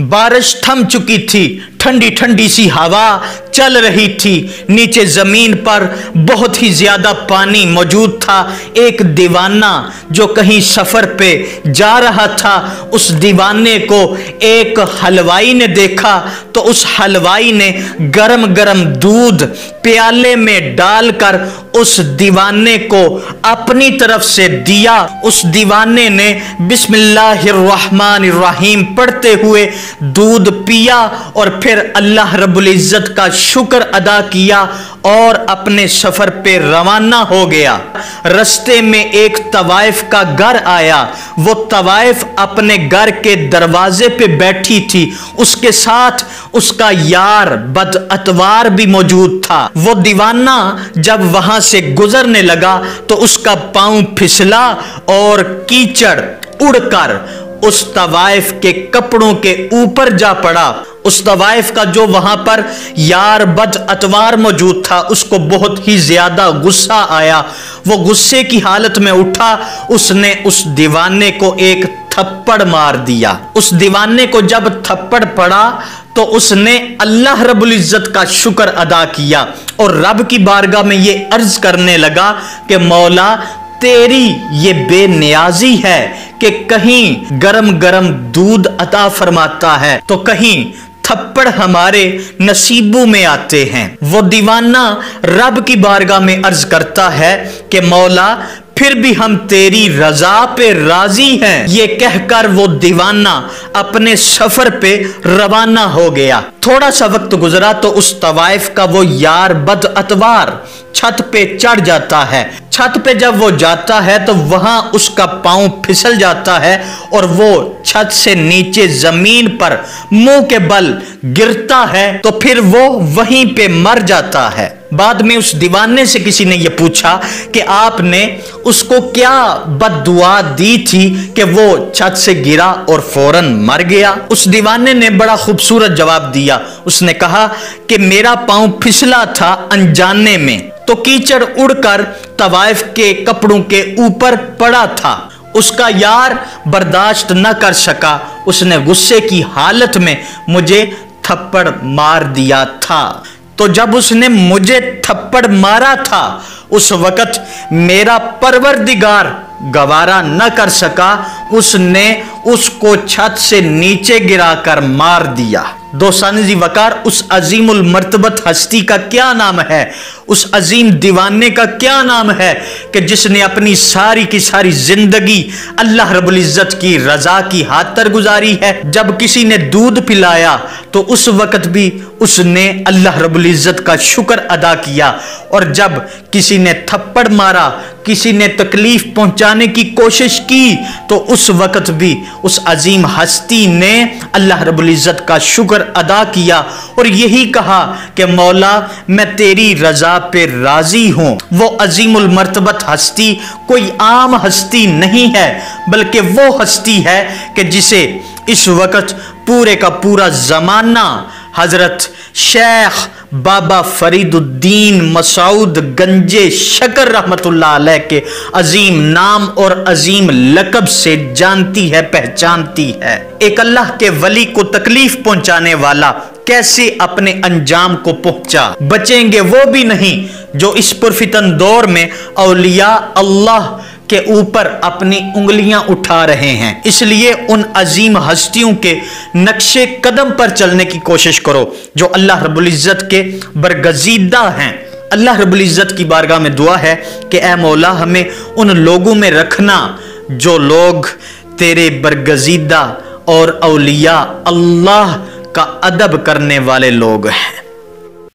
बारिश थम चुकी थी, ठंडी ठंडी सी हवा चल रही थी। नीचे जमीन पर बहुत ही ज्यादा पानी मौजूद था। एक दीवाना जो कहीं सफर पे जा रहा था, उस दीवाने को एक हलवाई ने देखा तो उस हलवाई ने गरम गरम दूध प्याले में डालकर उस दीवाने को अपनी तरफ से दिया। उस दीवाने ने बिस्मिल्लाहिर्रहमानिर्रहीम पढ़ते हुए दूध पिया और फिर अल्लाह रब्बुल इज्जत का शुक्र अदा किया और अपने सफर पे रवाना हो गया। रास्ते में एक तवाइफ का घर आया। वो तवाइफ अपने घर के दरवाजे पे बैठी थी। उसके साथ उसका यार बदअतवार भी मौजूद था। वो दीवाना जब वहां से गुजरने लगा तो उसका पांव फिसला और कीचड़ उड़कर उस तवाइफ के कपड़ों के ऊपर जा पड़ा। उस तवाइफ का जो वहां पर यार बदअतवार मौजूद था, उसको बहुत ही ज्यादा गुस्सा आया। वो गुस्से की हालत में उठा, उसने उस दीवाने को एक थप्पड़ मार दिया। उस दीवाने को जब थप्पड़ पड़ा तो उसने अल्लाह रब्बुल इज्जत का शुक्र अदा किया और रब की बारगाह में ये अर्ज करने लगा कि मौला तेरी ये बेनियाजी है कि कहीं गरम गरम दूध अता फरमाता है तो कहीं थप्पड़ हमारे नसीबों में आते हैं। वो दीवाना रब की बारगाह में अर्ज करता है कि मौला फिर भी हम तेरी रजा पे राजी हैं। ये कहकर वो दीवाना अपने सफर पे रवाना हो गया। थोड़ा सा वक्त गुजरा तो उस तवाइफ का वो यार बदअतवार छत पे चढ़ जाता है। छत पे जब वो जाता है तो वहां उसका पांव फिसल जाता है और वो छत से नीचे जमीन पर मुंह के बल गिरता है तो फिर वो वहीं पे मर जाता है। बाद में उस दीवाने से किसी ने यह पूछा कि आपने उसको क्या बद्दुआ दी थी कि वो छत से गिरा और फौरन मर गया। उस दीवाने ने बड़ा खूबसूरत जवाब दिया। उसने कहा कि मेरा पांव फिसला था अनजाने में, तो कीचड़ उड़कर तवाइफ के कपड़ों के ऊपर पड़ा था। उसका यार बर्दाश्त न कर सका, उसने गुस्से की हालत में मुझे थप्पड़ मार दिया था। तो जब उसने मुझे थप्पड़ मारा था उस वक्त मेरा परवरदिगार गवारा न कर सका, उसने उसको छत से नीचे गिराकर मार दिया। दोस्तान जी वकार, उस अजीमुल मर्तबत हस्ती का क्या नाम है, उस अजीम दीवाने का क्या नाम है कि जिसने अपनी सारी की सारी जिंदगी अल्लाह रब्बुल इज्जत की रजा की खातिर गुजारी है। जब किसी ने दूध पिलाया तो उस वक्त भी उसने अल्लाह रब्बुल इज्जत का शुक्र अदा किया, और जब किसी ने थप्पड़ मारा, किसी ने तकलीफ पहुंचाने की कोशिश की तो उस वक्त भी उस अजीम हस्ती ने अल्लाह रब्बुल इज्जत का शुक्र अदा किया और यही कहा कि मौला मैं तेरी रजा पे राजी हूं। वो अजीमुल मर्तबत हस्ती कोई आम हस्ती नहीं है, बल्कि वो हस्ती है कि जिसे इस वक्त पूरे का पूरा जमाना हजरत शेख बाबा फरीदुद्दीन मसूद गंजे शकर रहमतुल्लाह अलैह के अजीम नाम और अजीम लकब से जानती है, पहचानती है। एक अल्लाह के वली को तकलीफ पहुंचाने वाला कैसे अपने अंजाम को पहुंचा। बचेंगे वो भी नहीं जो इस पुरफितन दौर में औलिया अल्लाह के ऊपर अपनी उंगलियां उठा रहे हैं। इसलिए उन अजीम हस्तियों के नक्शे कदम पर चलने की कोशिश करो जो अल्लाह रब्बुल इज्जत के बरगजीदा हैं। अल्लाह रब्बुल इज्जत की बारगाह में दुआ है कि ऐ मौला हमें उन लोगों में रखना जो लोग तेरे बरगजीदा और औलिया अल्लाह का अदब करने वाले लोग हैं।